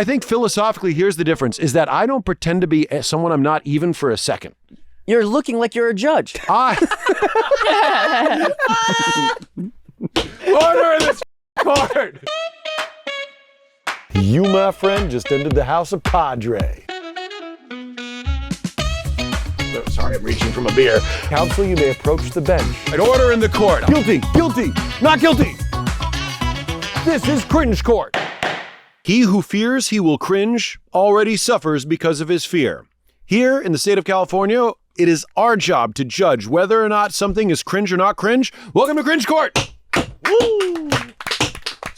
I think philosophically, here's the difference, is that I don't pretend to be someone I'm not even for a second. You're looking like you're a judge. Order in this court. You, my friend, just entered the house of Podray. Oh, sorry, I'm reaching from a beer. Counsel, you may approach the bench. An order in the court. Guilty, guilty, not guilty. This is Cringe Court. He who fears he will cringe already suffers because of his fear. Here in the state of California, it is our job to judge whether or not something is cringe or not cringe. Welcome to Cringe Court. Woo!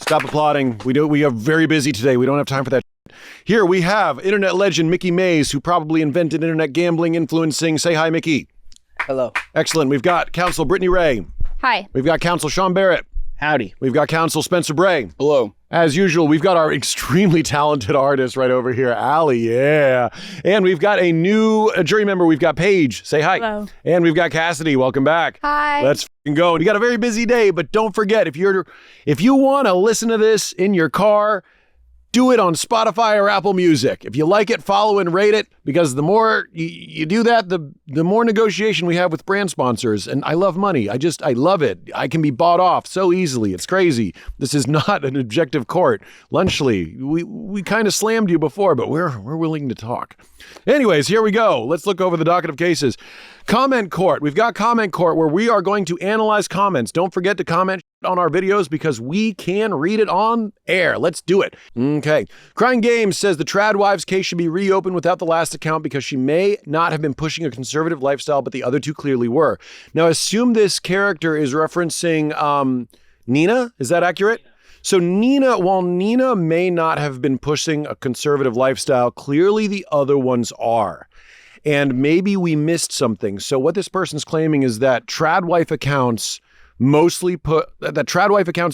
Stop applauding. We are very busy today. We don't have time for that. Here we have internet legend Mikki Mase, who probably invented internet gambling influencing. Say hi, Mikki. Hello. Excellent. We've got counsel Brittany Rae. Hi. We've got counsel Sean Barrett. Howdy. We've got counsel Spencer Bray. Hello. As usual, we've got our extremely talented artist right over here, Allie, yeah. And we've got a new jury member. We've got Paige. Say hi. Hello. And we've got Cassidy. Welcome back. Hi. Let's go. You got a very busy day, but don't forget, if you want to listen to this in your car, do it on Spotify or Apple Music. If you like it, follow and rate it, because the more you do that, the more negotiation we have with brand sponsors. And I love money. I love it. I can be bought off so easily. It's crazy. This is not an objective court. Lunchley, we kind of slammed you before, but we're willing to talk. Anyways, here we go. Let's look over the docket of cases. Comment Court. We've got Comment Court where we are going to analyze comments. Don't forget to comment on our videos because we can read it on air. Let's do it. Okay. Crying Games says the Trad Wives case should be reopened without the last account because she may not have been pushing a conservative lifestyle, but the other two clearly were. Now, assume this character is referencing Nina. Is that accurate? So while Nina may not have been pushing a conservative lifestyle, clearly the other ones are. And maybe we missed something. So what this person's claiming is that Trad Wife accounts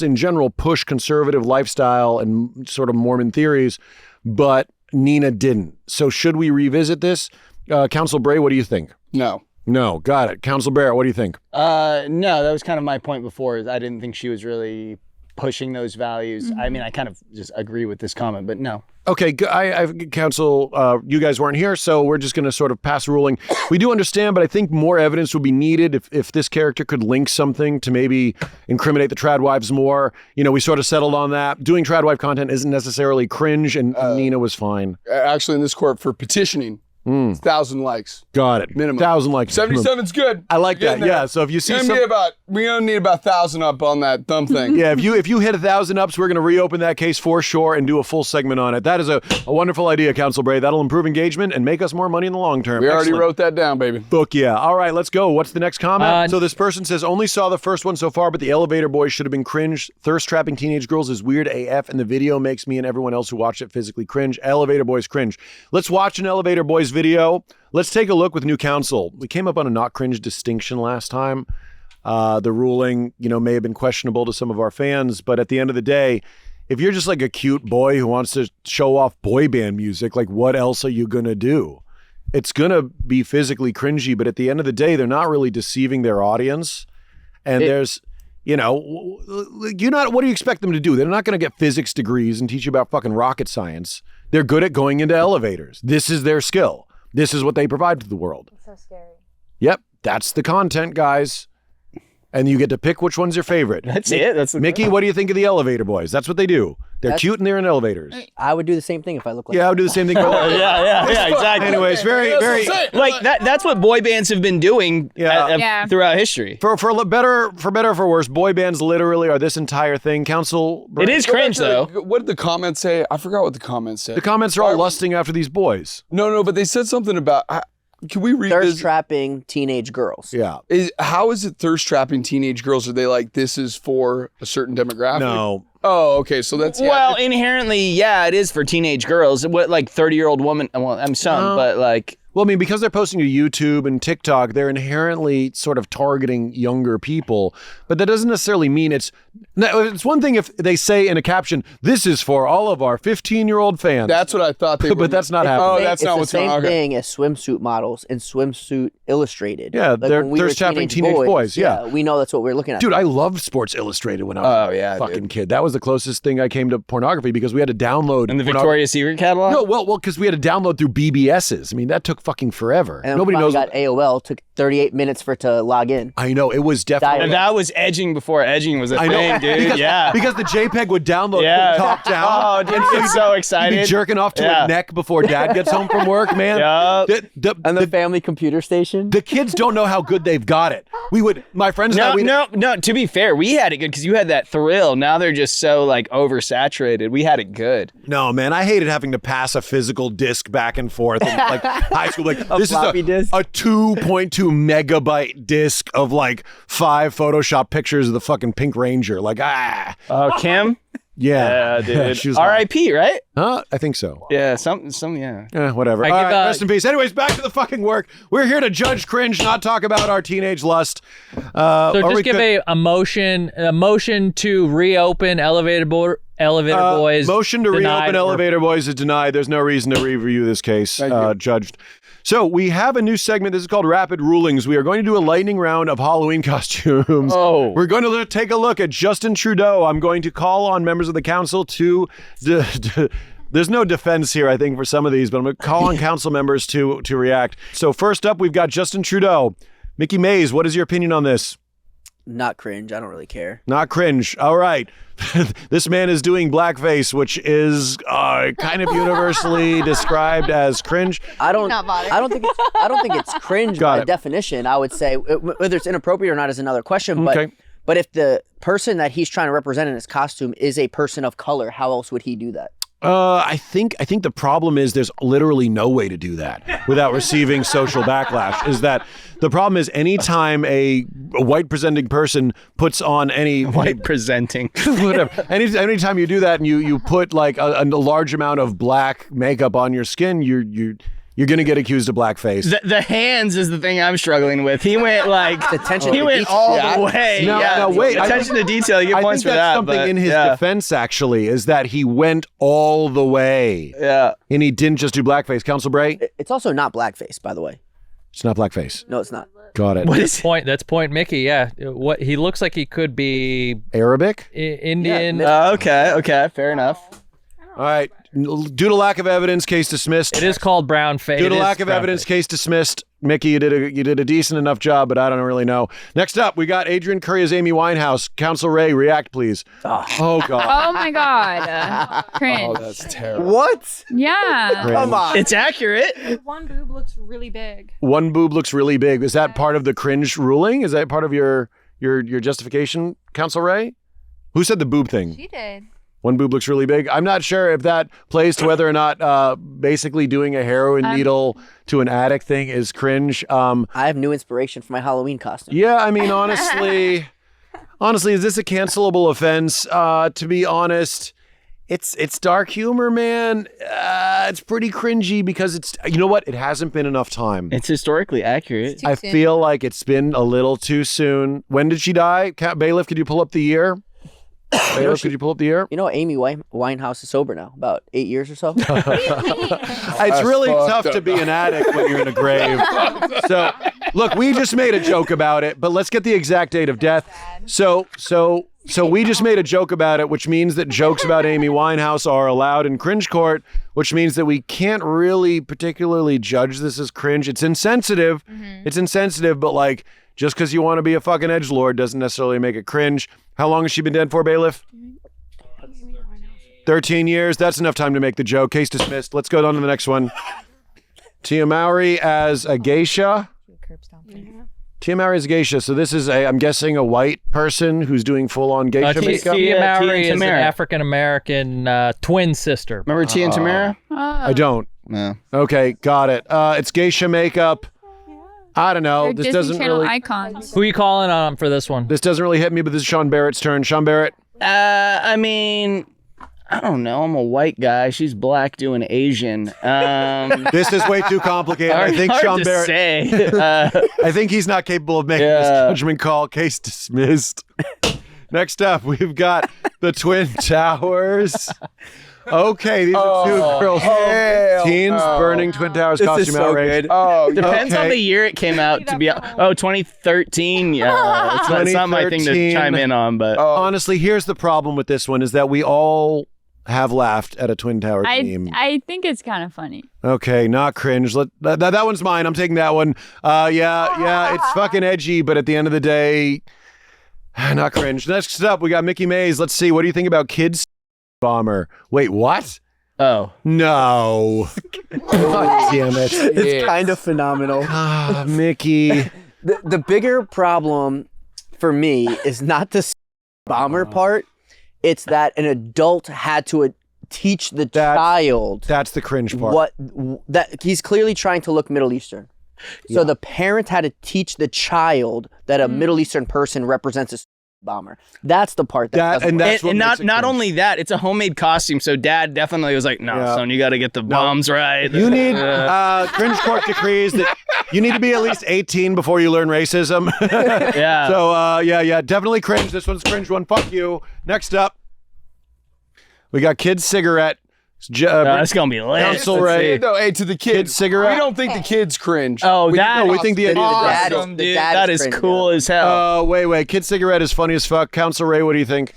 in general push conservative lifestyle and sort of Mormon theories, but Nina didn't. So should we revisit this? Counsel Bray, what do you think? No. No, got it. Counsel Barrett, what do you think? No, that was kind of my point before. Is I didn't think she was really pushing those values. I mean, I kind of just agree with this comment, but no. Okay, counsel, you guys weren't here, so we're just going to sort of pass a ruling. We do understand, but I think more evidence would be needed if this character could link something to maybe incriminate the Trad Wives more. You know, we sort of settled on that. Doing Trad Wife content isn't necessarily cringe, and Nina was fine. Actually, in this court for petitioning, 1,000 likes. Got it. Minimum. 1,000 likes. 77's good. I like that. Yeah. So if you see we gonna need about 1,000 up on that thumb thing. Yeah. If you hit 1,000 ups, we're gonna reopen that case for sure and do a full segment on it. That is a wonderful idea, Counsel Bray. That'll improve engagement and make us more money in the long term. We already wrote that down, baby. Book, yeah. All right, let's go. What's the next comment? So this person says, only saw the first one so far, but the elevator boys should have been cringe. Thirst trapping teenage girls is weird AF, and the video makes me and everyone else who watched it physically cringe. Elevator boys cringe. Let's watch an elevator boys video. Let's take a look with new counsel. We came up on a not cringe distinction last time. The ruling, may have been questionable to some of our fans, but at the end of the day, if you're just like a cute boy who wants to show off boy band music, like what else are you going to do? It's going to be physically cringy, but at the end of the day, they're not really deceiving their audience. And what do you expect them to do? They're not going to get physics degrees and teach you about fucking rocket science. They're good at going into elevators. This is their skill. This is what they provide to the world. So scary. Yep, that's the content, guys. And you get to pick which one's your favorite. That's it. That's Mikki, what do you think of the elevator boys? That's what they do. They're cute and they're in elevators. I would do the same thing if I looked like I would do the same thing. yeah, exactly. Anyways, very like that's what boy bands have been doing throughout history. For better or for worse, boy bands literally are this entire thing. Counsel, it is cringe though. What did the comments say? I forgot what the comments said. The comments are all lusting after these boys. No, but they said something about. Can we read thirst trapping teenage girls? Yeah. How is it thirst trapping teenage girls? Are they like, this is for a certain demographic? No. Oh, okay. So that's inherently, it is for teenage girls. What, like 30-year-old woman? Well, I'm some, but like Well, I mean, because they're posting to YouTube and TikTok, they're inherently sort of targeting younger people. But that doesn't necessarily mean it's one thing if they say in a caption, "This is for all of our 15-year-old fans." That's what I thought they were. But that's not happening. Oh, that's not what's going on. It's the same thing as swimsuit models and Swimsuit Illustrated. Yeah, Like they're when we were thirst-trapping teenage boys. Yeah. we know that's what we're looking at. Dude, I loved Sports Illustrated when I was a fucking kid. That was the closest thing I came to pornography because we had to download. And the Victoria's Secret catalog? No, well, because we had to download through BBSs. I mean, that took fucking forever. And Nobody knows. Got AOL. Took 38 minutes for it to log in. I know, it was definitely. And that was edging before edging was a thing, dude. Because the JPEG would download Yeah. from top down. Oh, dude, I'm so You'd excited. be jerking off to a neck before dad gets home from work, man. Yup. And the family computer station. The kids don't know how good they've got it. My friends and I. No, to be fair, we had it good because you had that thrill. Now they're just so like oversaturated. We had it good. No, man, I hated having to pass a physical disc back and forth in like high school. Like this floppy is disk? a 2.2 megabyte disc of like 5 Photoshop pictures of the fucking Pink Ranger. Like Oh, Kim? Yeah, dude. she was R.I.P., right? Huh? I think so. Yeah, yeah. Whatever. All right, rest in peace. Anyways, back to the fucking work. We're here to judge cringe, not talk about our teenage lust. So just give a motion to reopen Elevator Boys. Motion to denied reopen or- Elevator Boys is denied. There's no reason to review this case. Judged. So we have a new segment. This is called Rapid Rulings. We are going to do a lightning round of Halloween costumes. Oh. We're going to take a look at Justin Trudeau. I'm going to call on members of the council to... There's no defense here, I think, for some of these, but I'm going to call on council members to react. So first up, we've got Justin Trudeau. Mikki Mase, what is your opinion on this? Not cringe. I don't really care. Not cringe. All right. This man is doing blackface, which is kind of universally described as cringe. I don't think it's cringe by definition. I would say whether it's inappropriate or not is another question. But Okay. but if the person that he's trying to represent in his costume is a person of color, how else would he do that? I think the problem is there's literally no way to do that without receiving social backlash. Is that the problem is anytime a white presenting person puts on any White presenting. whatever, anytime you do that and you put like a large amount of black makeup on your skin, you're going to get accused of blackface. The hands is the thing I'm struggling with. He went like Attention he to went detail. all the way. No, wait. Attention to detail. You get I points think for that's that. something but, in his yeah. defense, actually, is that he went all the way. Yeah. And he didn't just do blackface. Council Bray? It's also not blackface, by the way. It's not blackface. No, it's not. Got it. What is it? That's point Mickey. Yeah, what he looks like he could be Arabic? Indian. Okay. Fair enough. All right. Due to lack of evidence, case dismissed. It is called brown face. Due to lack of evidence, case dismissed. Mickey, you did a decent enough job, but I don't really know. Next up, we got Adrian Curry as Amy Winehouse. Council Ray, react, please. Oh God. Oh my God. Cringe. Oh, that's terrible. What? Yeah. Come on. It's accurate. One boob looks really big. One boob looks really big. Is that part of the cringe ruling? Is that part of your justification, Council Ray? Who said the boob thing? She did. One boob looks really big. I'm not sure if that plays to whether or not basically doing a heroin needle to an addict thing is cringe. I have new inspiration for my Halloween costume. Yeah, I mean, honestly, is this a cancelable offense? To be honest, it's dark humor, man. It's pretty cringy because it's, you know what? It hasn't been enough time. It's historically accurate. I feel like it's been a little too soon. When did she die? Bailiff, could you pull up the year? Bailiff, could you pull up the year? You know, Amy Winehouse is sober now, about 8 years or so. It's really tough to be an addict when you're in a grave. So, look, we just made a joke about it, but let's get the exact date of death. So we just made a joke about it, which means that jokes about Amy Winehouse are allowed in Cringe Court, which means that we can't really particularly judge this as cringe. It's insensitive. It's insensitive, but like, just because you want to be a fucking edgelord doesn't necessarily make it cringe. How long has she been dead for, Bailiff? 13 years. That's enough time to make the joke. Case dismissed. Let's go on to the next one. Tia Mowry as a geisha. Tia Mowry is a geisha. So this is I'm guessing a white person who's doing full-on geisha makeup. Tia Mowry is an Tamara. African-American twin sister. Remember Tia and Tamara? I don't. No. Okay, got it. It's geisha makeup. I don't know. They're This Disney doesn't Channel really. icons. Who are you calling on for this one? This doesn't really hit me, but this is Sean Barrett's turn. Sean Barrett. I mean, I don't know. I'm a white guy. She's black doing Asian. This is way too complicated. I think hard Sean to Barrett. say. I think he's not capable of making this judgment call. Case dismissed. Next up, we've got the Twin Towers. Okay, these are two girls. Teens burning Twin Towers costume outrage. Depends on the year it came out to be. 2013. Yeah, it's not my thing to chime in on, but honestly, here's the problem with this one: is that we all have laughed at a Twin Tower meme. I think it's kind of funny. Okay, not cringe. That one's mine. I'm taking that one. Yeah, it's fucking edgy, but at the end of the day, not cringe. Next up, we got Mikki Mase. Let's see. What do you think about Kids Bomber? Wait, what? Oh. No. God damn it. It's kind of phenomenal. Mickey. The bigger problem for me is not the bomber part. It's that an adult had to teach the child. That's the cringe part. That he's clearly trying to look Middle Eastern. So the parent had to teach the child that a Middle Eastern person represents a bomber. That's the part that not only that, it's a homemade costume. So dad definitely was like, "No, son, you got to get the bombs right." You need Cringe Court decrees that you need to be at least 18 before you learn racism. Yeah. So definitely cringe. This one's cringe one. Fuck you. Next up, we got Kids Cigarette. That's gonna be lit. Council Ray. No, hey, to the kids. Cigarette. We don't think the kids cringe. Oh, we think the awesome, dude. That is cool as hell. Wait. Kid Cigarette is funny as fuck. Council Ray, what do you think?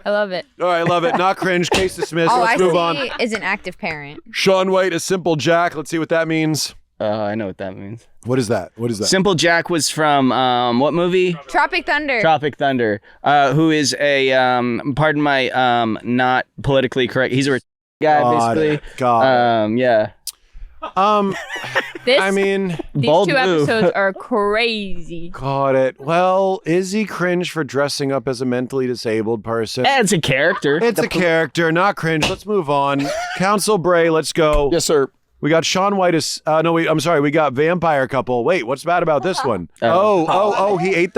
I love it. All right, love it. Not cringe. Case dismissed. All Let's I move on. see is an active parent. Sean White, a Simple Jack. Let's see what that means. I know what that means. What is that? Simple Jack was from what movie? Tropic Thunder. Tropic Thunder. Who is a pardon my not politically correct. He's a guy basically. Yeah. These two episodes are crazy. Got it. Well, is he cringe for dressing up as a mentally disabled person? It's a character. It's a character, not cringe. Let's move on. Council Bray, let's go. Yes, sir. We got Sean White as we got Vampire Couple. Wait, what's bad about this one? He ate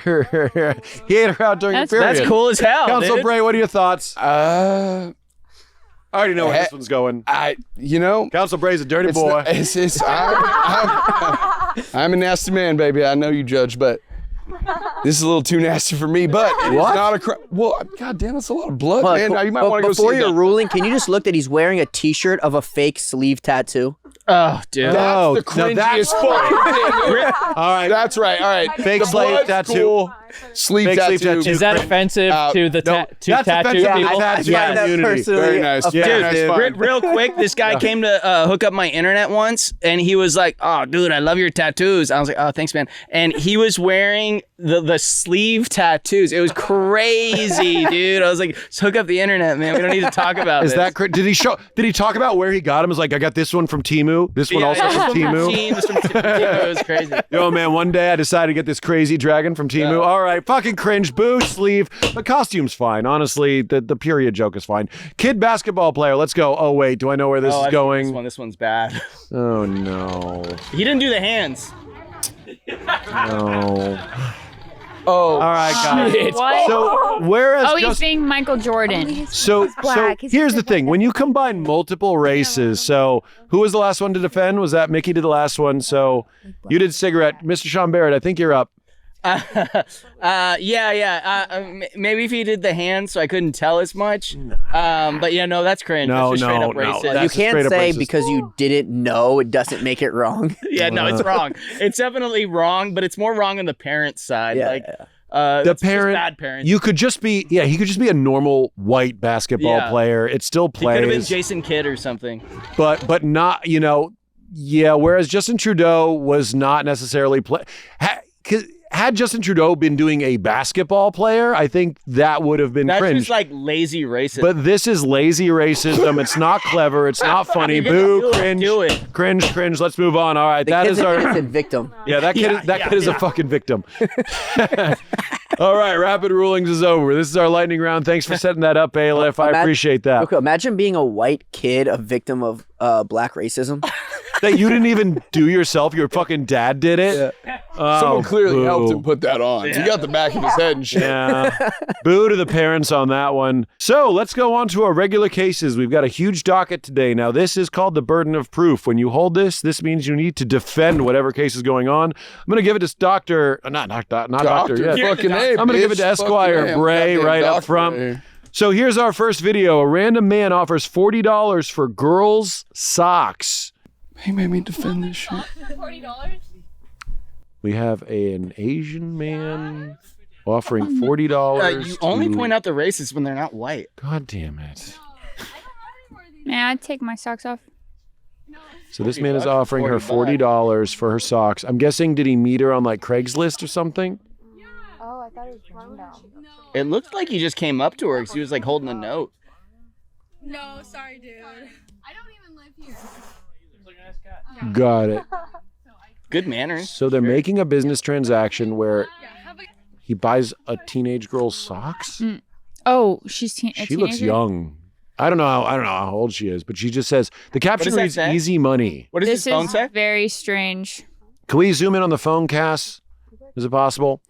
her. He ate her out during the period. That's cool as hell. Council Bray, what are your thoughts? I already know where this one's going. Council Bray's a dirty boy. I'm a nasty man, baby. I know you, Judge, but this is a little too nasty for me. But it's not a crime. Well, God damn, that's a lot of blood, man. Now you might want to go see before you're ruling, can you just look that he's wearing a T-shirt of a fake sleeve tattoo? Oh, dude. That's the cringiest fucking thing. All right. That's right. All right. Fake sleeve tattoo. Cool. Sleeve tattoo. Is that offensive to the tattoo people? Tattoo community. Very nice. Dude, real quick, this guy came to hook up my internet once, and he was like, "Oh, dude, I love your tattoos." I was like, "Oh, thanks, man." And he was wearing the sleeve tattoos. It was crazy, dude. I was like, "Just hook up the internet, man. We don't need to talk about this." Did he talk about where he got him? It was like, I got this one from Timu. This one also from Timu. This from Timu. It was crazy. Yo, man, one day I decided to get this crazy dragon from Timu. All right, fucking cringe, boo, sleeve. The costume's fine. Honestly, the period joke is fine. Kid basketball player, let's go. Oh, wait, do I know where this is going? This one's bad. Oh, no. He didn't do the hands. No. Oh, all right, guys. What? So, whereas he's being Michael Jordan. So here's the thing. When you combine multiple races, so who was the last one to defend? Was that Mickey did the last one? So you did cigarette. Mr. Sean Barrett, I think you're up. Maybe if he did the hands, so I couldn't tell as much. But yeah, no, that's cringe. No, that's just straight up racist. You can't say because you didn't know it doesn't make it wrong. Yeah, no, it's wrong. It's definitely wrong, but it's more wrong on the parent's side. The parent, bad parents. You could just be, he could just be a normal white basketball player. It still plays. He could have been Jason Kidd or something. But not, whereas Justin Trudeau was not necessarily had Justin Trudeau been doing a basketball player, I think that would have been cringe. That's just like lazy racism. But this is lazy racism. It's not clever. It's not funny. Boo, cringe. Do it. Cringe. Let's move on. All right, that is our innocent victim. Yeah, that kid is a fucking victim. All right, rapid rulings is over. This is our lightning round. Thanks for setting that up, Bailiff. I appreciate that. Okay, imagine being a white kid, a victim of black racism. That you didn't even do yourself. Your fucking dad did it. Yeah. Someone clearly helped him boo. put that on. He got the back of his head and shit. Yeah. Boo to the parents on that one. So let's go on to our regular cases. We've got a huge docket today. Now, this is called the burden of proof. When you hold this means you need to defend whatever case is going on. I'm going to give it to Doctor. I'm going to give it to Esquire Bray right up front. So here's our first video. A random man offers $40 for girls' socks. He made me defend this shit. $40? We have an Asian man offering $40. You only point out the races when they're not white. God damn it. May I take my socks off? So this man is offering her $40 for her socks. I'm guessing, did he meet her on like Craigslist or something? Oh, I thought it was random. It looked like he just came up to her because he was like holding a note. No, sorry, dude. I don't even live here. Got it. Good manners. So they're making a business transaction where he buys a teenage girl's socks? Oh, she's a She teenager? looks young. I don't know how old she is, but she just says, the caption does that reads say? easy money. What does This his phone is say? very strange. Can we zoom in on the phone, Cass? Is it possible?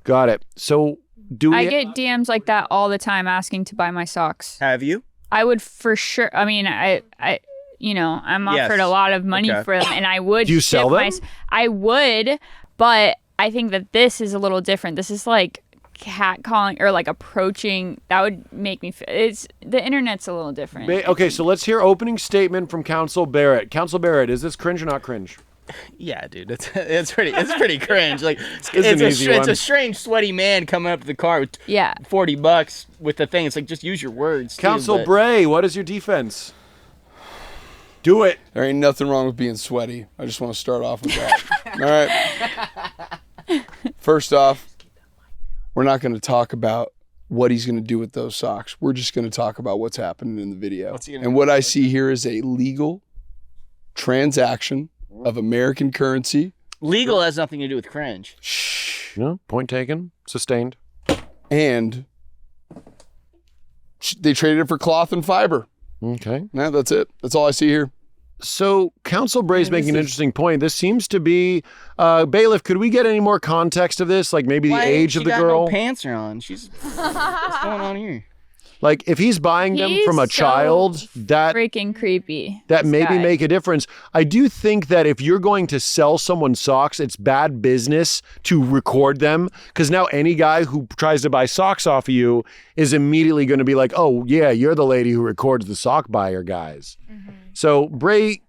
Got it. So do we... I get DMs like that all the time asking to buy my socks. Have you? I would for sure. I mean, I'm offered Yes. a lot of money Okay. for them, and I would. Do you sell them? I would, but I think that this is a little different. This is like catcalling or like approaching. That would make me. It's the internet's a little different. Okay, so let's hear opening statement from Counsel Barrett. Counsel Barrett, is this cringe or not cringe? Yeah, dude, it's pretty cringe. Like It's an easy it's one. a strange sweaty man coming up to the car with Yeah. $40 with the thing. It's like just use your words. too, Counsel but- Bray, what is your defense? Do it. There ain't nothing wrong with being sweaty. I just want to start off with that. All right. First off, we're not going to talk about what he's going to do with those socks. We're just going to talk about what's happening in the video. And what I see here is a legal transaction of American currency. Legal has nothing to do with cringe. No, point taken. Sustained. And they traded it for cloth and fiber. Okay. Yeah, that's it. That's all I see here. So Counsel Bray's making an interesting point. This seems to be bailiff. Could we get any more context of this? Like maybe the Why age she of the got girl. No pants are on. She's what's going on here? Like if he's buying them He's from a so child, that Freaking creepy. that this maybe guy. make a difference. I do think that if you're going to sell someone socks, it's bad business to record them because now any guy who tries to buy socks off of you is immediately going to be like, oh yeah, you're the lady who records the sock buyer guys. So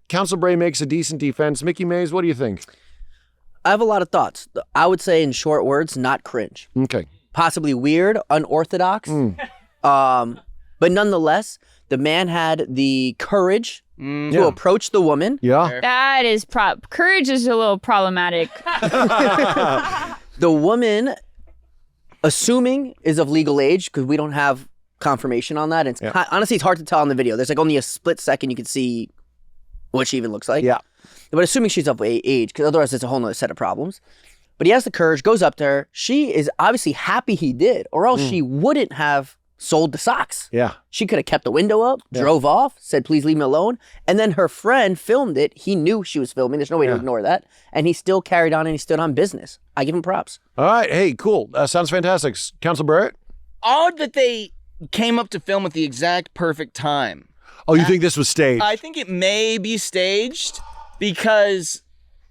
Counsel Bray makes a decent defense. Mikki Mase, what do you think? I have a lot of thoughts. I would say in short words, not cringe. Okay. Possibly weird, unorthodox. But nonetheless, the man had the courage to Yeah. approach the woman. Yeah. That is courage is a little problematic. The woman, assuming, is of legal age because we don't have confirmation on that. And it's honestly, it's hard to tell on the video. There's like only a split second you can see what she even looks like. Yeah. But assuming she's of age, because otherwise it's a whole nother set of problems. But he has the courage, goes up to her. She is obviously happy he did, or else she wouldn't have sold the socks. Yeah. She could have kept the window up, drove off, said, please leave me alone. And then her friend filmed it. He knew she was filming. There's no way to ignore that. And he still carried on and he stood on business. I give him props. All right. Hey, cool. Sounds fantastic. Counsel Barrett? Odd that they came up to film at the exact perfect time. Oh, you think this was staged? I think it may be staged because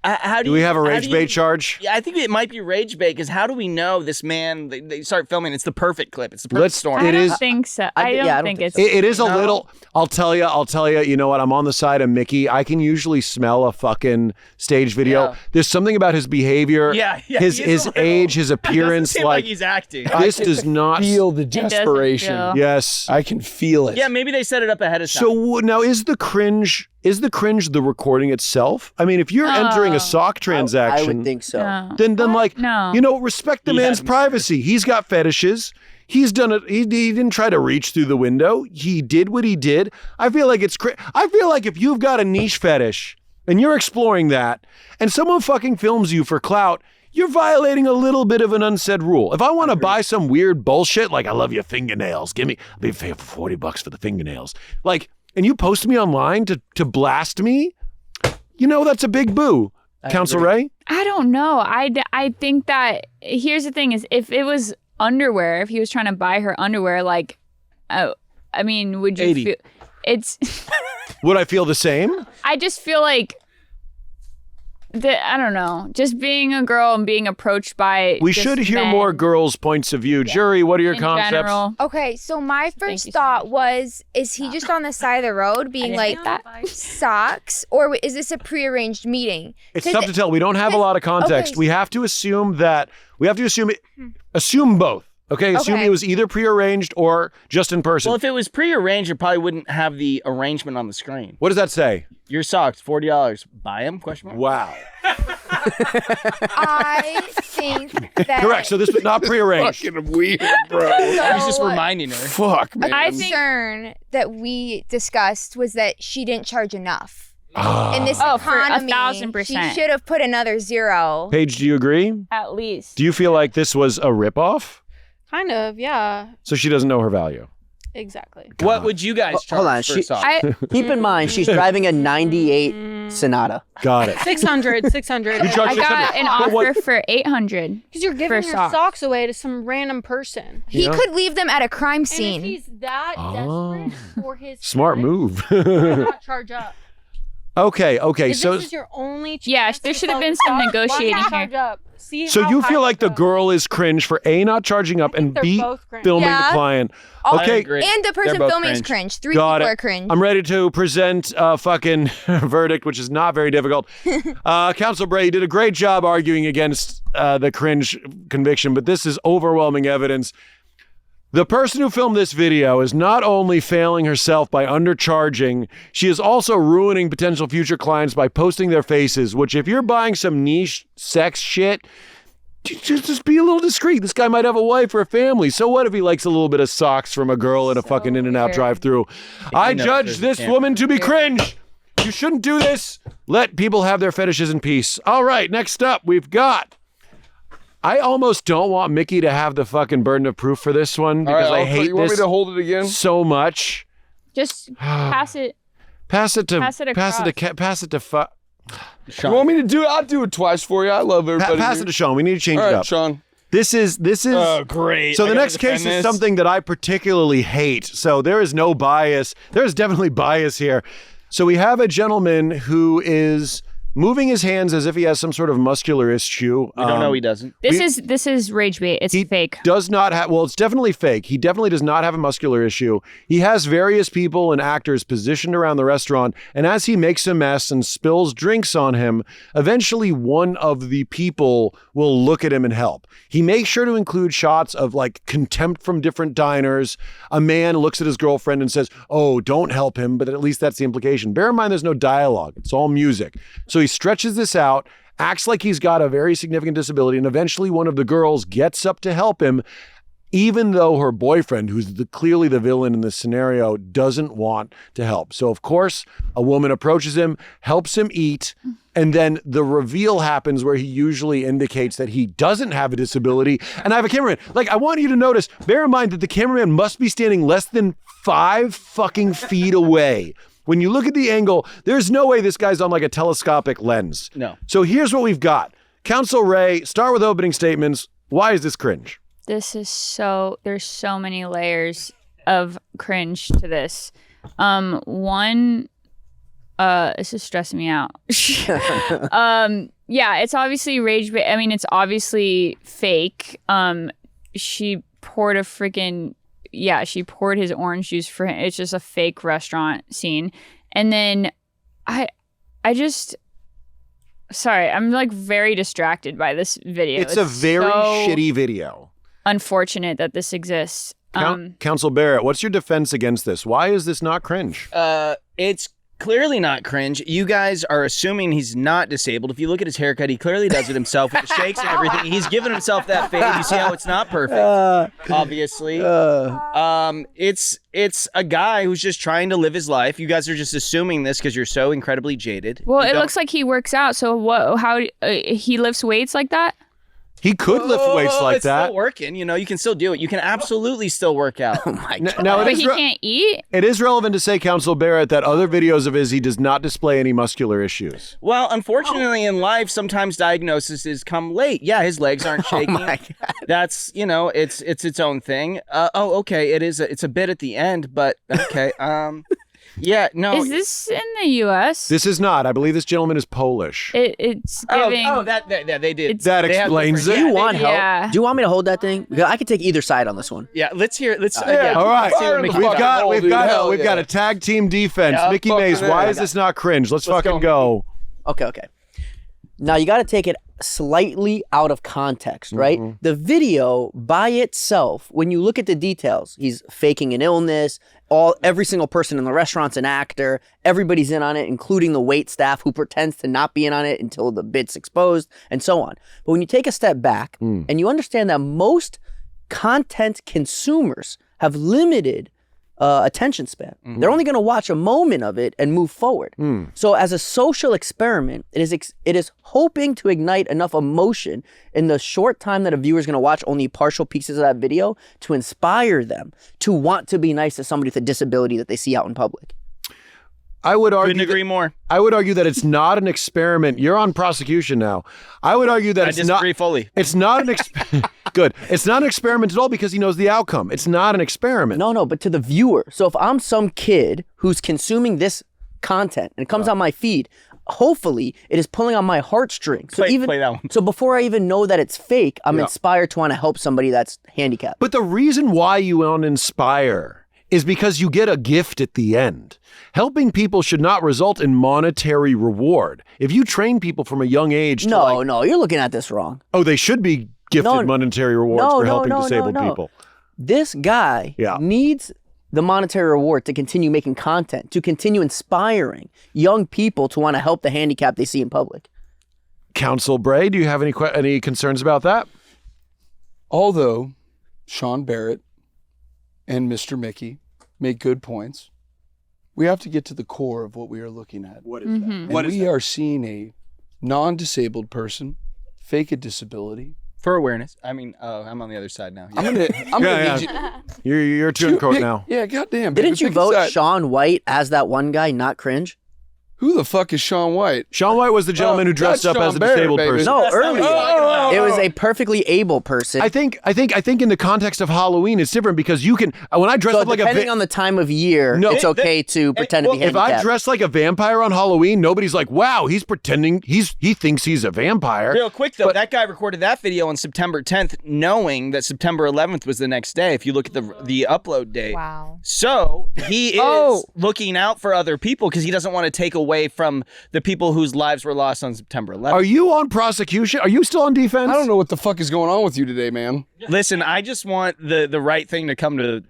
how do we have a rage bait charge? Yeah, I think it might be rage bait because how do we know this man? They start filming. It's the perfect clip. It's the perfect storm. I don't think so. I don't think it's. It is a little. I'll tell you. You know what? I'm on the side of Mikki. I can usually smell a fucking stage video. Yeah. There's something about his behavior. Yeah, His age, his appearance. Doesn't seem like he's acting. This does not feel the desperation. feel- Yes, I can feel it. Yeah, maybe they set it up ahead of time. So now is the cringe the recording itself? I mean, if you're entering a sock transaction, I would think so. No. then like No. respect the man's privacy. He's got fetishes. He's done it. He didn't try to reach through the window. He did what he did. I feel like I feel like if you've got a niche fetish and you're exploring that, and someone fucking films you for clout, you're violating a little bit of an unsaid rule. If I want to buy some weird bullshit, like I love your fingernails, I'll be paying $40 for the fingernails, like, and you post me online to blast me, that's a big boo. Counsel Rae? I don't know. I think that here's the thing is if it was underwear, if he was trying to buy her underwear, like, I mean, would you 80. feel it's? Would I feel the same? I just feel like I don't know, just being a girl and being approached by. We should hear men more girls' points of view. Jury, what are your in concepts? general. Okay, so my first you so thought was, is he just on the side of the road being like, socks? Or is this a prearranged meeting? It's 'Cause tough to tell. We don't have a lot of context. okay. We have to assume assume both. Okay, assume Okay. it was either prearranged or just in person. Well, if it was prearranged, it probably wouldn't have the arrangement on the screen. What does that say? Your socks, $40. Buy them? Question mark. Wow. I think that... Correct. So this was not prearranged. Fucking weird, bro. I was just reminding her. Fuck, man. I think concern that we discussed was that she didn't charge enough. Ah. In this Oh, for economy, 1,000%. she should have put another zero. Paige, do you agree? at least. Do you feel like this was a ripoff? Kind of, yeah. So she doesn't know her value. Exactly. What would you guys charge Hold on, for she- socks? Keep in mind, she's driving a 98 Sonata. Got it. 600, 600. You charge I got 600. an But offer what- for 800. Because you're giving for your socks. socks away to some random person. He Yeah. could leave them at a crime And if scene. he's that desperate for his Smart friend, move. why not charge up? okay. If So this is your only chance Yeah, there to should have sell been the some stock, negotiating why not here. charge up? See so how you high feel it like the goes. girl is cringe for A, not charging up, and they're B, both cringe. filming Yeah. the client. I Okay. agree. And the person They're both filming is cringe. cringe. Three Got people it. are cringe. I'm ready to present a fucking verdict, which is not very difficult. Counsel Bray, you did a great job arguing against the cringe conviction, but this is overwhelming evidence. The person who filmed this video is not only failing herself by undercharging, she is also ruining potential future clients by posting their faces, which if you're buying some niche sex shit, just be a little discreet. This guy might have a wife or a family. So what if he likes a little bit of socks from a girl in a fucking In-N-Out weird. drive-through? I knows judge there's a this camera. woman to be cringe. You shouldn't do this. Let people have their fetishes in peace. All right, next up, we've got... I almost don't want Mikki to have the fucking burden of proof for this one All right, because I hate you want me this to hold it again? so much. Just pass it. Pass it to Pass it You want me to do it? I'll do it twice for you. I love everybody. pass here. it to Sean. We need to change All it right, up. Sean. This is Oh, great. So I the gotta next case defend is this. something that I particularly hate. So there is no bias. There is definitely bias here. So we have a gentleman who is moving his hands as if he has some sort of muscular issue. We don't know he doesn't. This is rage bait. It's He fake. does not have, well, it's definitely fake. He definitely does not have a muscular issue. He has various people and actors positioned around the restaurant, and as he makes a mess and spills drinks on him, eventually one of the people will look at him and help. He makes sure to include shots of like contempt from different diners. A man looks at his girlfriend and says, "Oh, don't help him," but at least that's the implication. Bear in mind, there's no dialogue. It's all music. So he stretches this out, acts like he's got a very significant disability, and eventually one of the girls gets up to help him, even though her boyfriend, who's clearly the villain in this scenario, doesn't want to help. So, of course, a woman approaches him, helps him eat, and then the reveal happens where he usually indicates that he doesn't have a disability. And I have a cameraman. Like, I want you to notice, bear in mind that the cameraman must be standing less than 5 fucking feet away. When you look at the angle, there's no way this guy's on like a telescopic lens. No. So here's what we've got. Counsel Rae, start with opening statements. Why is this cringe? This is there's so many layers of cringe to this. One, this is stressing me out. Yeah, it's obviously rage bait. I mean, it's obviously fake. She poured she poured his orange juice for him. It's just a fake restaurant scene. And then sorry, I'm like very distracted by this video. It's a very so shitty video. unfortunate that this exists. Counsel Barrett, what's your defense against this? Why is this not cringe? It's clearly not cringe. You guys are assuming he's not disabled. If you look at his haircut, he clearly does it himself with the shakes and everything. He's given himself that fade. You see how it's not perfect, obviously. It's a guy who's just trying to live his life. You guys are just assuming this because you're so incredibly jaded. Well, You it don't- looks like he works out. So what? How he lifts weights like that? He could lift weights like it's that. still working. You know, you can still do it. You can absolutely still work out. Oh my God. Now, But he can't eat? it is relevant to say, Counsel Barrett, that other videos of his, he does not display any muscular issues. Well, unfortunately, in life, sometimes diagnoses come late. Yeah, his legs aren't shaking. Oh my God. That's, you know, it's its own thing. Okay, it's a bit at the end, but okay. Yeah, no. Is this in the U.S.? This is not. I believe this gentleman is Polish. It's giving. that they did. That They have explains different- it. Do you want help? Yeah. Do you want me to hold that thing? Because I could take either side on this one. Yeah, let's hear. Let's. All right, Fire in the we've fucking got hole, we've dude. got Hell we've got yeah. a tag team defense. Yeah, Mickey fucking Mase, why yeah. is this not cringe? Let's fucking go. go. Okay. Now you got to take it slightly out of context, right? The video by itself, when you look at the details, he's faking an illness. Every single person in the restaurant's an actor. Everybody's in on it, including the wait staff who pretends to not be in on it until the bit's exposed, and so on. But when you take a step back and you understand that most content consumers have limited attention span. They're only going to watch a moment of it and move forward. So as a social experiment, it is hoping to ignite enough emotion in the short time that a viewer is going to watch only partial pieces of that video to inspire them to want to be nice to somebody with a disability that they see out in public. I would argue. Couldn't agree more. I would argue that it's not an experiment. You're on prosecution now. I would argue that I it's disagree not. fully. It's not an good. It's not an experiment at all because he knows the outcome. It's not an experiment. No, but to the viewer. So if I'm some kid who's consuming this content and it comes on my feed, hopefully it is pulling on my heartstrings. So Play that one. So before I even know that it's fake, I'm inspired to want to help somebody that's handicapped. But the reason why you want to inspire is because you get a gift at the end. Helping people should not result in monetary reward. If you train people from a young age to No, you're looking at this wrong. they should be gifted monetary rewards for helping disabled people. This guy needs the monetary reward to continue making content, to continue inspiring young people to want to help the handicapped they see in public. Counsel Bray, do you have any concerns about that? Although Sean Barrett and Mr. Mickey make good points, we have to get to the core of what we are looking at. What is that? And we are seeing a non-disabled person fake a disability. For awareness. I mean, I'm on the other side now. I'm gonna need you. You're two in court now. Yeah, goddamn. baby, Didn't you pick a vote side. Sean White as that one guy, not Cringe? Who the fuck is Sean White? Sean White was the gentleman who dressed that's up as Sean a Barrett, disabled baby. person. No, That's not earlier. what I'm talking about. It was a perfectly able person. I think in the context of Halloween, it's different because you can. When I dress So up like depending on the time of year, No. it's okay to pretend to be if handicapped. I dress like a vampire on Halloween, nobody's like, "Wow, he's pretending. He thinks he's a vampire." Real quick though, that guy recorded that video on September 10th, knowing that September 11th was the next day. If you look at the upload date, Wow. so he is looking out for other people because he doesn't want to take away from the people whose lives were lost on September 11th. Are you on prosecution? Are you still on defense? I don't know what the fuck is going on with you today, man. Listen, I just want the right thing to come to.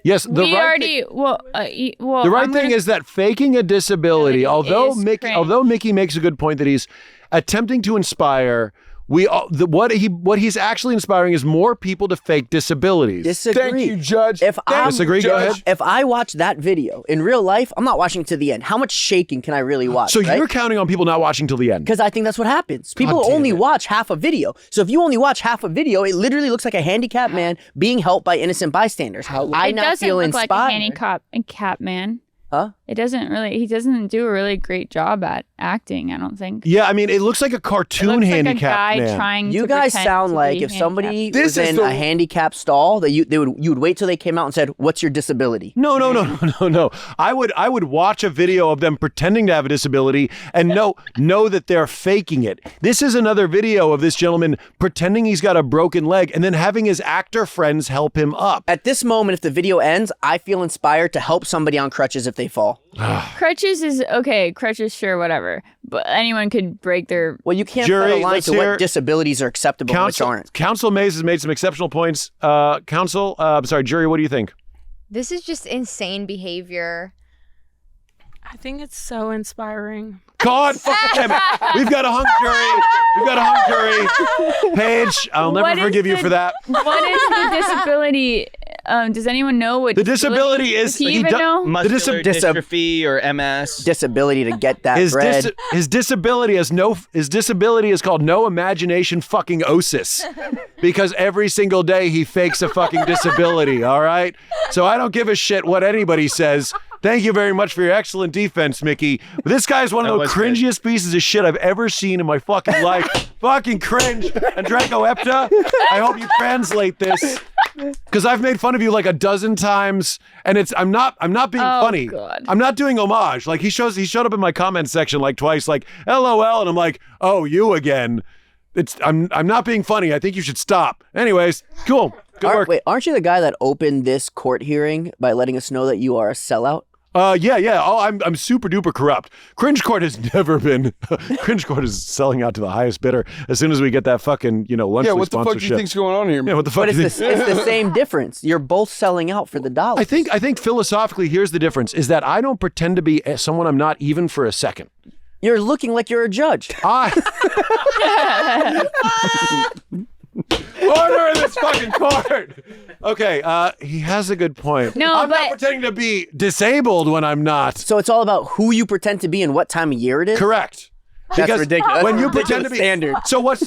Yes, the We right already. thing, Well, the right thing is that faking a disability, Disability although is cringe. Mickey makes a good point that he's attempting to inspire. What he's actually inspiring is more people to fake disabilities. Disagree. Thank you, Judge. Disagree, go ahead. If I watch that video in real life, I'm not watching to the end. How much shaking can I really watch? So you're counting on people not watching till the end. Because I think that's what happens. People damn only it. watch half a video. So if you only watch half a video, it literally looks like a handicapped man being helped by innocent bystanders. I it now doesn't feel look inspired. like a handicap man. Huh? It doesn't really. He doesn't do a really great job at acting. I don't think. Yeah, I mean, it looks like a It cartoon looks like a handicap guy man. trying You to guys pretend sound to like be if somebody handicapped. was in a handicap stall, that you would wait till they came out and said, "What's your disability?" No. I would watch a video of them pretending to have a disability and know that they're faking it. This is another video of this gentleman pretending he's got a broken leg and then having his actor friends help him up. At this moment, if the video ends, I feel inspired to help somebody on crutches if they fall. Crutches is okay. Crutches, sure, whatever. But anyone could break their. Well, you can't Jury, put a line let's to hear- what disabilities are acceptable and which aren't. Counsel Mase has made some exceptional points. Jury, what do you think? This is just insane behavior. I think it's so inspiring. God fucking damn it. We've got a hung jury. Paige, I'll never What is forgive you the- for that. What is the disability? Does anyone know what The disability is Does he he even do- know? Muscular dystrophy or MS. Disability to get that his bread. his disability is called no imagination fucking osis, because every single day he fakes a fucking disability. All right, so I don't give a shit what anybody says. Thank you very much for your excellent defense, Mikki. But this guy is one of the cringiest pieces of shit I've ever seen in my fucking life. Fucking cringe. And Draco Epta, I hope you translate this, because I've made fun of you like a dozen times, and I'm not being funny. God. I'm not doing homage. Like he showed up in my comment section like twice, like LOL, and I'm like, oh, you again. I'm not being funny. I think you should stop. Anyways, cool. Good work. Wait, aren't you the guy that opened this court hearing by letting us know that you are a sellout? Yeah. Oh, I'm super duper corrupt. Cringe Court has never been. Cringe Court is selling out to the highest bidder as soon as we get that fucking lunch. Yeah, what the fuck do you think's going on here? Yeah, what the fuck? But it's the same difference. You're both selling out for the dollar. I think philosophically, here's the difference: is that I don't pretend to be someone I'm not even for a second. You're looking like you're a judge. Order in this fucking court. Okay, he has a good point. No, I'm not but- pretending to be disabled when I'm not. So it's all about who you pretend to be and what time of year it is? Correct. That's Because ridiculous. when you That's pretend to be standard. So what's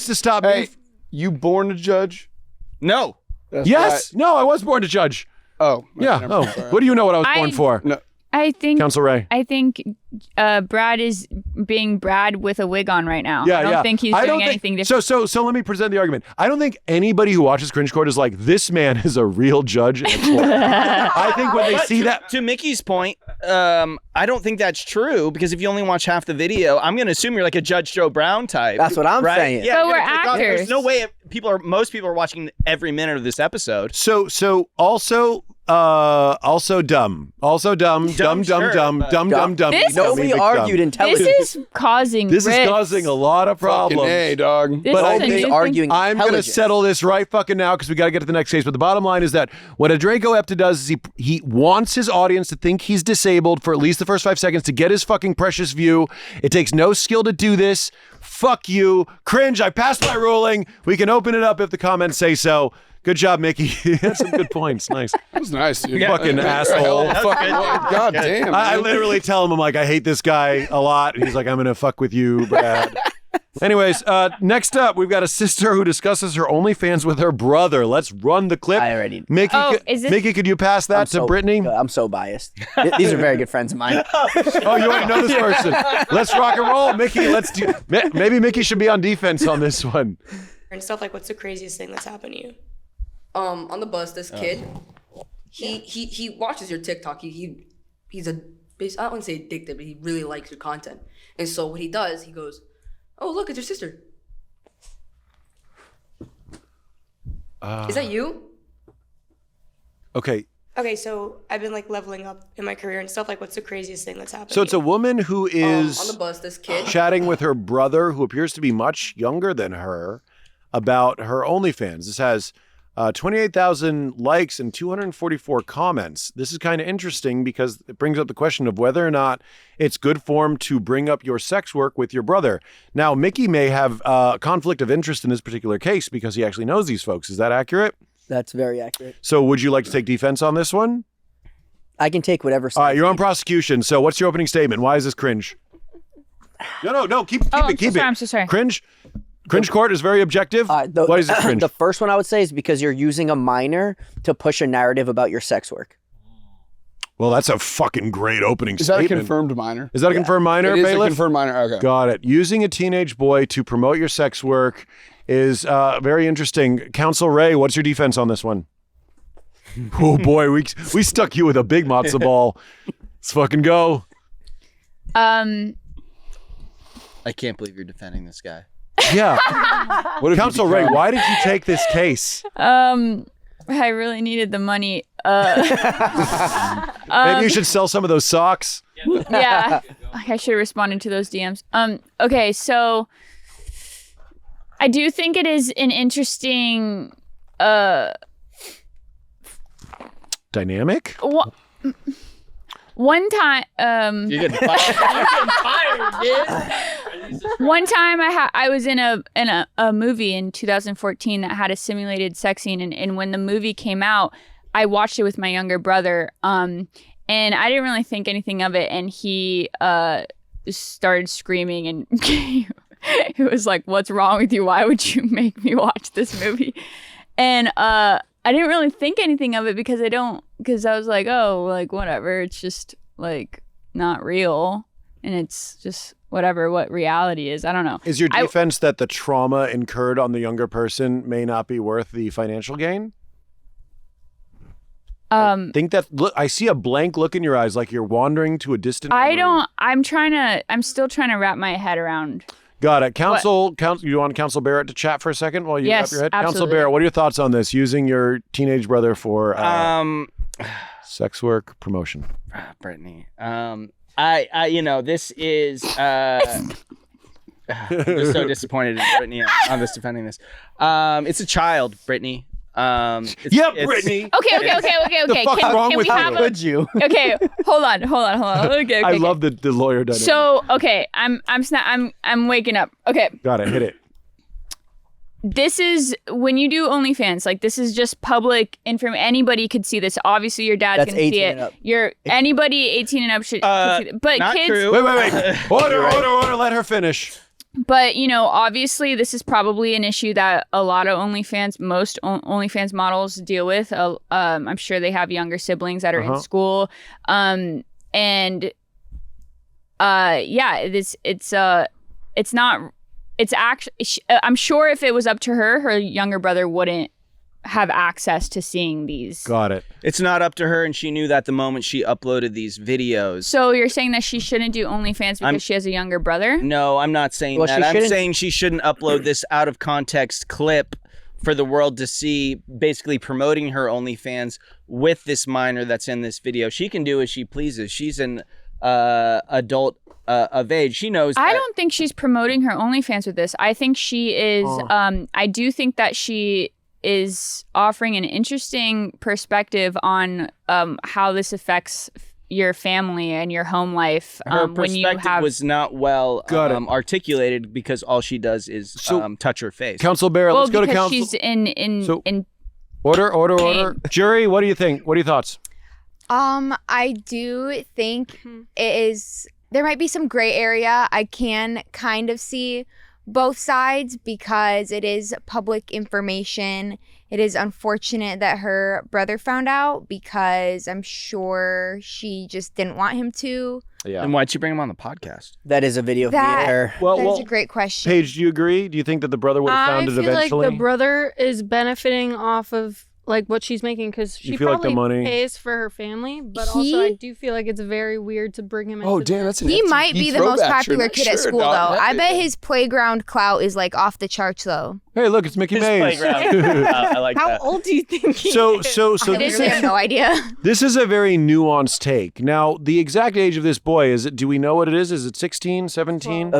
to stop Hey, me? you born a judge? No. That's Yes. No, I was born to judge. Right. Oh. Yeah. never Oh, mind, sorry. what do you know what I was born for? No. I think Counsel Ray. Brad is being Brad with a wig on right now. Yeah, I don't think he's doing anything different. So let me present the argument. I don't think anybody who watches Cringe Court is like, this man is a real judge in a court. I think when they But see that. to Mickey's point, I don't think that's true, because if you only watch half the video, I'm going to assume you're like a Judge Joe Brown type. That's what I'm right? saying. Yeah, But you're we're gonna click on- actors. There's no way most people are watching every minute of this episode. So also dumb. Also dumb. Dumb. This Nobody is- argued This intelligence. is causing This is rifts. causing a lot of Fucking problems. A, dog. This But is a Nobody's new thing. arguing I'm going to intelligence. settle this right fucking now because we got to get to the next case. But the bottom line is that what a Draco Epta does is he wants his audience to think he's disabled for at least the first 5 seconds to get his fucking precious view. It takes no skill to do this. Fuck you. Cringe, I passed my ruling. We can open it up if the comments say so. Good job, Mikki. You had some good points. Nice. That was nice, dude. Fucking asshole. God damn. I dude. literally tell him, I'm like, I hate this guy a lot. And he's like, I'm going to fuck with you, Brad. Anyways, next up, we've got a sister who discusses her OnlyFans with her brother. Let's run the clip. I already. Mickey, Oh, is this- Mickey, could you pass that to Brittany? I'm so biased. These are very good friends of mine. Oh, you already know this person. Let's rock and roll, Mickey. Maybe Mickey should be on defense on this one. And stuff like, what's the craziest thing that's happened to you? On the bus, this kid, he watches your TikTok. He's I don't want to say addicted, but he really likes your content. And so what he does, he goes, "Oh, look, it's your sister. Is that you?" Okay. Okay, so I've been like leveling up in my career and stuff like, what's the craziest thing that's happened? So it's a woman who is on the bus, this kid. chatting with her brother, who appears to be much younger than her, about her OnlyFans. This has 28,000 likes and 244 comments. This is kind of interesting because it brings up the question of whether or not it's good form to bring up your sex work with your brother. Now, Mickey may have a conflict of interest in this particular case because he actually knows these folks. Is that accurate? That's very accurate. So would you like to take defense on this one? I can take whatever side. All right, you're on prosecution. So what's your opening statement? Why is this cringe? No, keep it. I'm so sorry. Cringe Court is very objective. Why is it cringe? The first one I would say is because you're using a minor to push a narrative about your sex work. Well, that's a fucking great opening Is that statement. a confirmed minor? Is that a confirmed minor, It is a bailiff? confirmed minor. Okay. Got it. Using a teenage boy to promote your sex work is very interesting. Counsel Ray, what's your defense on this one? Oh boy, we stuck you with a big matzo ball. Let's fucking go. I can't believe you're defending this guy. Yeah. What if you Counsel Ray, become- why did you take this case? I really needed the money. Maybe you should sell some of those socks. Yeah, I should have responded to those DMs. Okay, so I do think it is an interesting Dynamic? one time You're getting fired, dude. one time I was in a movie in 2014 that had a simulated sex scene, and when the movie came out, I watched it with my younger brother, and I didn't really think anything of it, and he started screaming, and he was like, "What's wrong with you? Why would you make me watch this movie?" And I didn't really think anything of it because I was like, oh, like whatever, it's just like not real, and it's just whatever what reality is. I don't know. Is your defense that the trauma incurred on the younger person may not be worth the financial gain? Think that. Look, I see a blank look in your eyes, like you're wandering to a distant memory. I'm still trying to wrap my head around. Got it. Counsel, you want Counsel Barrett to chat for a second while you wrap your head? Absolutely. Counsel Barrett, what are your thoughts on this? Using your teenage brother for sex work promotion. Brittany. This is. I'm just so disappointed in Brittany on this defending this. It's a child, Brittany. Brittany. Okay. The fuck's wrong with you? Would you? Okay, hold on. Okay. I love the lawyer dynamic. So okay, I'm waking up. Okay. Got it. Hit it. This is when you do OnlyFans. Like this is just public information. Anybody could see this. Obviously, your dad's That's gonna see 18 it. and up. Anybody 18 and up should see it. But not kids. true. Wait. Order. Let her finish. But obviously, this is probably an issue that a lot of most OnlyFans models deal with. I'm sure they have younger siblings that are in school, it's not. It's actually. I'm sure if it was up to her, her younger brother wouldn't have access to seeing these. Got it. It's not up to her, and she knew that the moment she uploaded these videos. So you're saying that she shouldn't do OnlyFans because she has a younger brother? No, I'm not saying that. I'm saying she shouldn't upload this out of context clip for the world to see, basically promoting her OnlyFans with this minor that's in this video. She can do as she pleases. She's an adult of age. She knows. I don't think she's promoting her OnlyFans with this. I think she is. I do think that she is offering an interesting perspective on how this affects your family and your home life. Her when you perspective was not well articulated because all she does is touch her face. Counsel Barrett, let's go to counsel. She's in Order. Jury, what do you think? What are your thoughts? I do think there might be some gray area. I can kind of see both sides because it is public information. It is unfortunate that her brother found out because I'm sure she just didn't want him to. Yeah. And why'd she bring him on the podcast? That is a video for her. That's a great question. Paige, do you agree? Do you think that the brother would have found it eventually? I feel like the brother is benefiting off of like what she's making because she probably pays for her family, but also I do feel like it's very weird to bring him in. Oh damn, that's an He FTP might be the most throwback popular shirt. kid at school though. I bet his playground clout is like off the charts though. Hey, look, it's Mikki Mase. I like How that. old do you think he So is? I literally have no idea. this is a very nuanced take. Now, the exact age of this boy, do we know what it is? Is it 16, 17?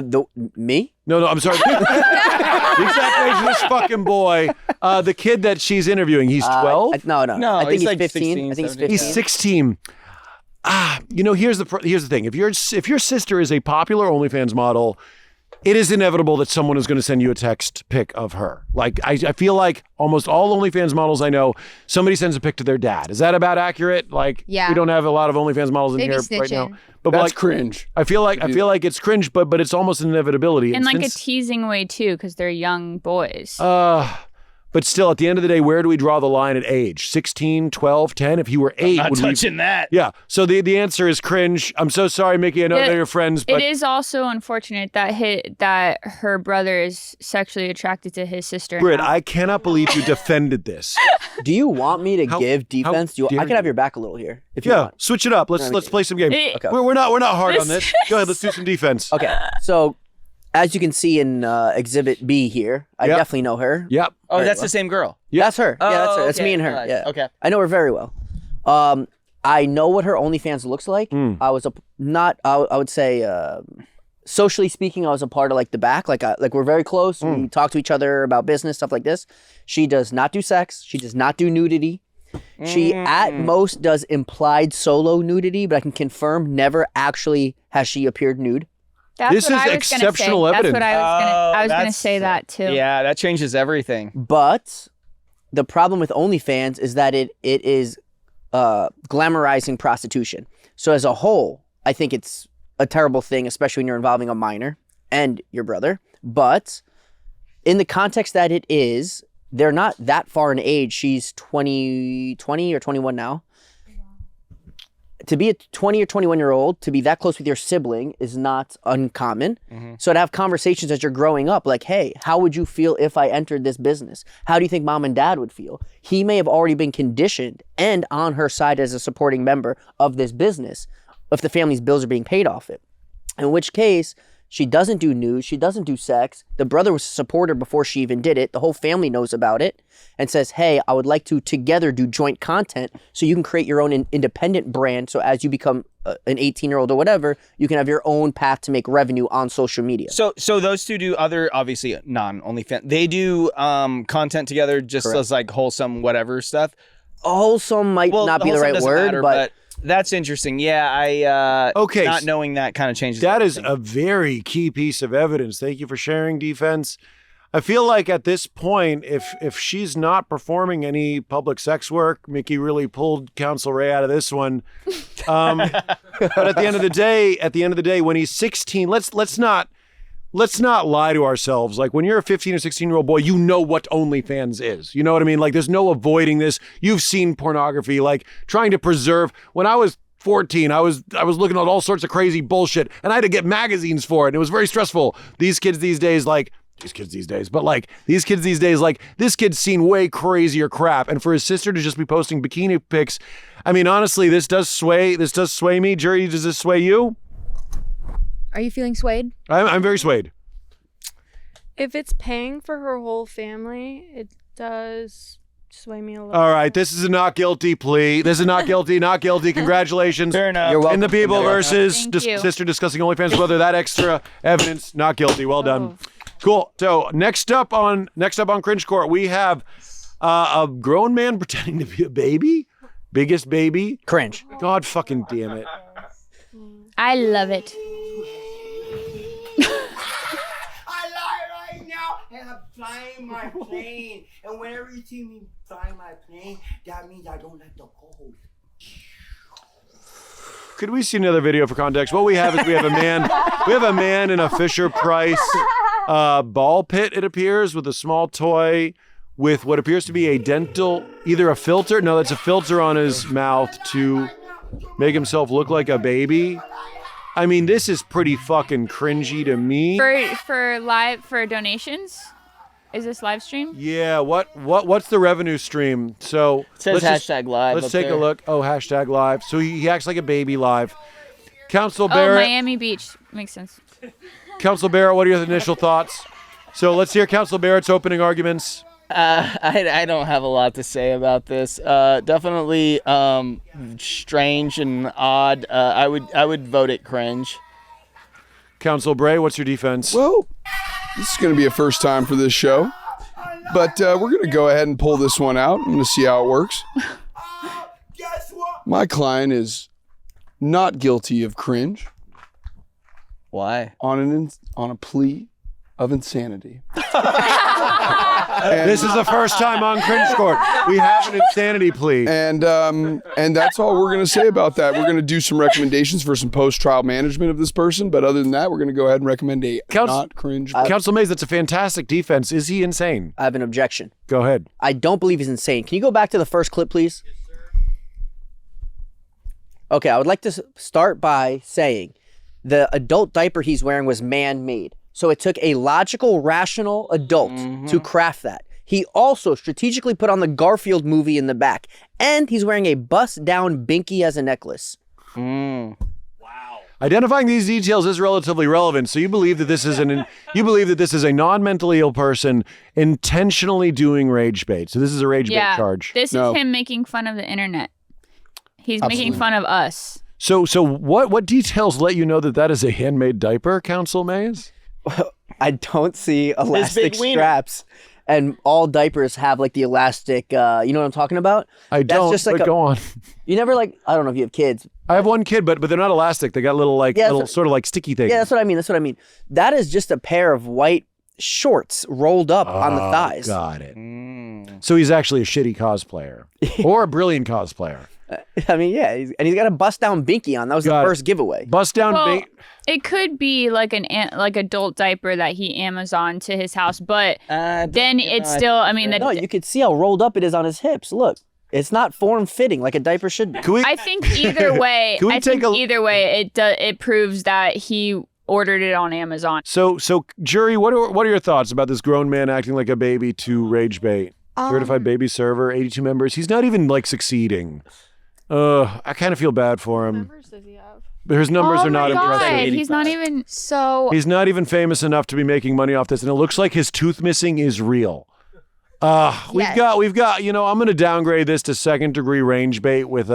Me? No, I'm sorry. The exact age of this fucking boy. The kid that she's interviewing, he's 12? No. I think he's like 15. 16, I think he's 17. 15. He's 16. Here's the thing. If your sister is a popular OnlyFans model, it is inevitable that someone is going to send you a text pic of her. Like, I feel like almost all OnlyFans models I know, somebody sends a pic to their dad. Is that about accurate? Like, Yeah. we don't have a lot of OnlyFans models in They be here right now. snitching. But That's like, cringe. I feel like it's cringe, but it's almost an inevitability. In like a since- teasing way too, because they're young boys. But still, at the end of the day, where do we draw the line at age? 16, 12, 10? If he were 8, Not would touching that. Yeah. So the answer is cringe. I'm so sorry, Mikki. I know they're your friends, but it is also unfortunate that her brother is sexually attracted to his sister. Britt, now. I cannot believe you defended this. Do you want me to give defense? how I dare can have you. your back a little here. If you Yeah, want. switch it up. Let's play some game. Okay. We're not hard on This- this. Go ahead, let's do some defense. Okay. So, as you can see in Exhibit B here, I Yep. definitely know her. Yep. Oh, Very that's well. the same girl. That's her. Yeah, that's her. That's okay. me and her. Nice. Yeah. Okay. I know her very well. I know what her OnlyFans looks like. I was I would say, socially speaking, I was a part of like the back. Like we're very close. We talk to each other about business, stuff like this. She does not do sex. She does not do nudity. She at most does implied solo nudity, but I can confirm never actually has she appeared nude. That's This what is I was exceptional gonna say. evidence. That's what I was gonna that's- say that too. Yeah, that changes everything. But the problem with OnlyFans is that it is glamorizing prostitution. So as a whole, I think it's a terrible thing, especially when you're involving a minor and your brother. But in the context that it is, they're not that far in age. She's 20 or 21 now. To be a 20 or 21-year-old, to be that close with your sibling is not uncommon. So to have conversations as you're growing up, like, hey, how would you feel if I entered this business? How do you think mom and dad would feel? He may have already been conditioned and on her side as a supporting member of this business if the family's bills are being paid off it. In which case, she doesn't do news, she doesn't do sex. The brother was a supporter before she even did it. The whole family knows about it and says, hey, I would like to together do joint content so you can create your own independent brand. So as you become an 18-year-old or whatever, you can have your own path to make revenue on social media. So those two do other, obviously non-OnlyFans. They do content together just as like wholesome whatever stuff. Wholesome might not be the right word, but that's interesting. Yeah, not knowing that kind of changes. That is a very key piece of evidence. Thank you for sharing, defense. I feel like at this point, if she's not performing any public sex work, Mikki really pulled Counsel Rae out of this one. But at the end of the day, when he's 16, let's not lie to ourselves. Like when you're a 15 or 16-year-old boy, you know what OnlyFans is. You know what I mean? Like there's no avoiding this. You've seen pornography, like trying to preserve. When I was 14, I was looking at all sorts of crazy bullshit and I had to get magazines for it. And it was very stressful. These kids these days, this kid's seen way crazier crap. And for his sister to just be posting bikini pics, I mean, honestly, this does sway me. Jury, does this sway you? Are you feeling swayed? I'm very swayed. If it's paying for her whole family, it does sway me a little. All right, this is a not guilty plea. This is not guilty, not guilty. Congratulations. Fair enough. You're welcome. In the people versus Thank you. sister discussing OnlyFans brother. That extra evidence, not guilty. Well done. Cool. So next up on Cringe Court, we have a grown man pretending to be a baby. Biggest baby. cringe. God fucking damn it. I love it. I lie right now and I'm flying my plane. And whenever you see me flying my plane, that means I don't let the cold. Could we see another video for context? What we have is we have a man in a Fisher-Price ball pit, it appears, with a small toy with what appears to be a dental, either a filter. No, that's a filter on his mouth to make himself look like a baby. I mean, this is pretty fucking cringy to me. For donations? Is this live stream? Yeah, what's the revenue stream? So it says hashtag live. Let's take a look. Oh, hashtag live. So he acts like a baby live. Counsel Oh, Barrett. Miami Beach. Makes sense. Counsel Barrett, what are your initial thoughts? So let's hear Counsel Barrett's opening arguments. I don't have a lot to say about this. Definitely strange and odd. I would vote it cringe. Counsel Bray, what's your defense? Well, this is going to be a first time for this show, but we're going to go ahead and pull this one out. I'm going to see how it works. My client is not guilty of cringe. Why? On a plea of insanity. This is the first time on Cringe Court. We have an insanity plea. And that's all we're going to say about that. We're going to do some recommendations for some post-trial management of this person. But other than that, we're going to go ahead and recommend a not cringe. Counsel Mase, that's a fantastic defense. Is he insane? I have an objection. Go ahead. I don't believe he's insane. Can you go back to the first clip, please? Okay, I would like to start by saying the adult diaper he's wearing was man-made. So it took a logical, rational adult to craft that. He also strategically put on the Garfield movie in the back. And he's wearing a bust-down binky as a necklace. Identifying these details is relatively relevant. So you believe that this is a non-mentally ill person intentionally doing rage bait. So this is a rage bait charge. This is him making fun of the internet. He's making fun of us. So what details let you know that is a handmade diaper, Counsel Mase? I don't see elastic straps. And all diapers have like the elastic, you know what I'm talking about? I don't, just like go on. You never I don't know if you have kids. I have one kid, but they're not elastic. They got little sort of like sticky things. Yeah, that's what I mean. That is just a pair of white shorts rolled up on the thighs. Got it. So he's actually a shitty cosplayer or a brilliant cosplayer. I mean, yeah, he's got a bust down binky on. That was the first giveaway. Bust down binky. It could be like like adult diaper that he Amazoned to his house, but then it's still. I mean, no, you could see how rolled up it is on his hips. Look, it's not form fitting like a diaper should be. I think either way, it proves that he ordered it on Amazon. So jury, what are your thoughts about this grown man acting like a baby to rage bait? Certified baby server, 82 members. He's not even like succeeding. I kind of feel bad for him. Numbers does he have? But his numbers are not impressive. He's not even He's not even famous enough to be making money off this, and it looks like his tooth missing is real. We've got. You know, I'm going to downgrade this to second degree range bait with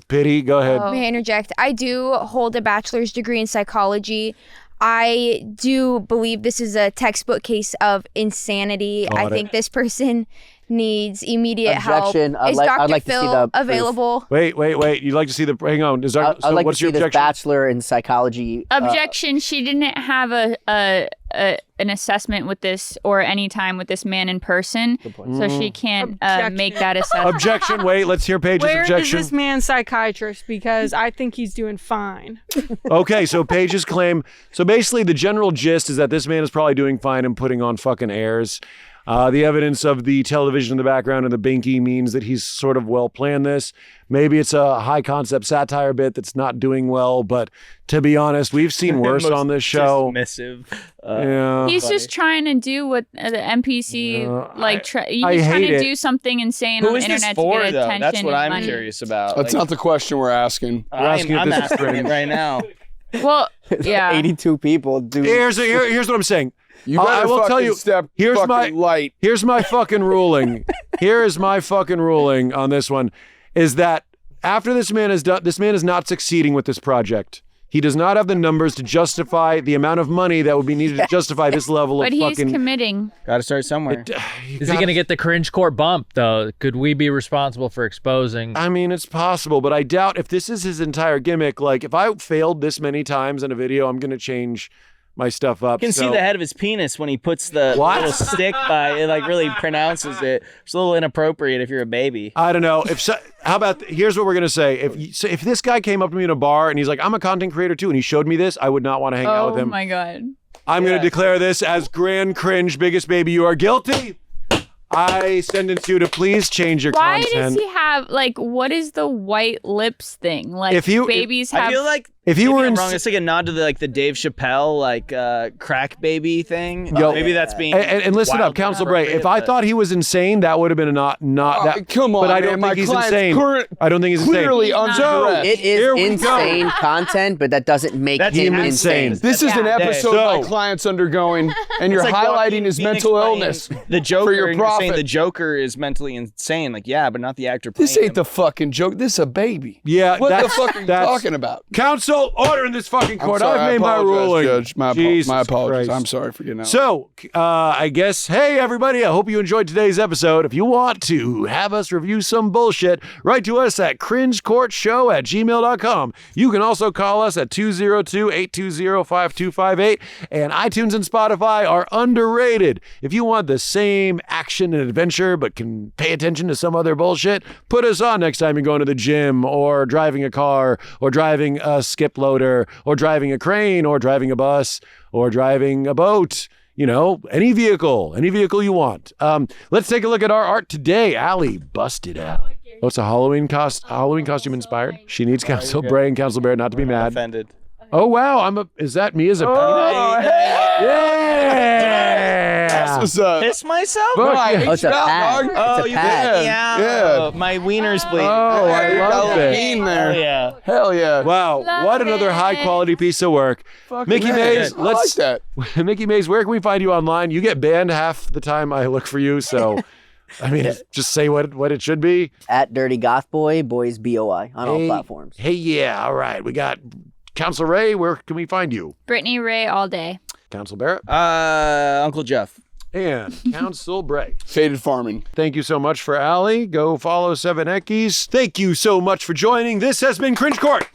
pity. Go ahead. May I interject? I do hold a bachelor's degree in psychology. I do believe this is a textbook case of insanity. I think this person needs immediate help. Is Dr. Phil available? Wait. You'd like to see the... Hang on. I'd like to see this bachelor in psychology. Objection. She didn't have an assessment with this or any time with this man in person, so she can't make that assessment. Objection. Wait, let's hear Paige's objection. Where is this man psychiatrist? Because I think he's doing fine. Okay, so Paige's claim. So basically the general gist is that this man is probably doing fine and putting on fucking airs. The evidence of the television in the background and the binky means that he's sort of well planned this. Maybe it's a high concept satire bit that's not doing well, but to be honest, we've seen worse on this show. Dismissive. He's just trying to do what the NPC he's trying to do something insane on the internet to get attention. That's what I'm money. curious about. That's not the question we're asking. I'm asking it right now. Well, yeah. 82 people do. Here's what I'm saying. You better I will tell you. Here's my fucking ruling. Here is my fucking ruling on this one: is that after this man is done, this man is not succeeding with this project. He does not have the numbers to justify the amount of money that would be needed to justify this level of fucking... But he's committing. Got to start somewhere. Is he going to get the Cringe Court bump, though? Could we be responsible for exposing... I mean, it's possible, but I doubt if this is his entire gimmick. Like, if I failed this many times in a video, I'm going to change my stuff up. You can see the head of his penis when he puts the little stick by it, like really pronounces it. It's a little inappropriate if you're a baby. I don't know. How about, here's what we're going to say. If this guy came up to me in a bar and he's like, I'm a content creator too, and he showed me this, I would not want to hang out with him. Oh my God. I'm going to declare this as grand cringe, biggest baby. You are guilty. I sentence you to please change your content. Why does he have, what is the white lips thing? Babies have... I feel like, if you were wrong, it's like a nod to the Dave Chappelle, crack baby thing. Maybe that's being... And listen up, Counsel Bray. If I thought he was insane, that would have been a not that... Come on, but I don't think he's insane. I don't think he's insane. Clearly undressed. It is insane content, but that doesn't make him insane. This is an episode my client's undergoing, and you're highlighting his mental illness. The Joker, for your profit. Saying the Joker is mentally insane. But not the actor playing This ain't the fucking joke. This is a baby. Yeah, what the fuck are you talking about? Counsel, order in this fucking court. I've made my ruling. Judge. My apologies. Christ. I'm sorry for getting out. So, I guess, hey, everybody, I hope you enjoyed today's episode. If you want to have us review some bullshit, write to us at cringecourtshow@gmail.com. You can also call us at 202-820-5258. And iTunes and Spotify are underrated. If you want the same action and adventure, but can pay attention to some other bullshit, put us on next time you're going to the gym, or driving a car, or driving a skip loader, or driving a crane, or driving a bus, or driving a boat. Any vehicle you want. Let's take a look at our art today. Allie busted out. Oh, it's a Halloween costume inspired. She needs Counsel Bray and Counsel Barrett not to be mad. Offended. Oh wow, is that me as a peanut? Yeah. Piss myself? It's a pad. Oh, it's a pad. Yeah. My wiener's bleeding. Oh, I love it. There. Yeah. Hell yeah. Wow, what another high quality piece of work. Mikki Mase, Mikki Mase, where can we find you online? You get banned half the time I look for you, so I mean, just say what it should be. At Dirty Goth Boy, boys BOI on all platforms. Hey, yeah, all right. We got Counsel Rae, where can we find you? Brittany Rae all day. Counsel Barrett? Uncle Jeff. And Counsel Bray. Faded Farming. Thank you so much for Allie. Go follow Seven Eckies. Thank you so much for joining. This has been Cringe Court.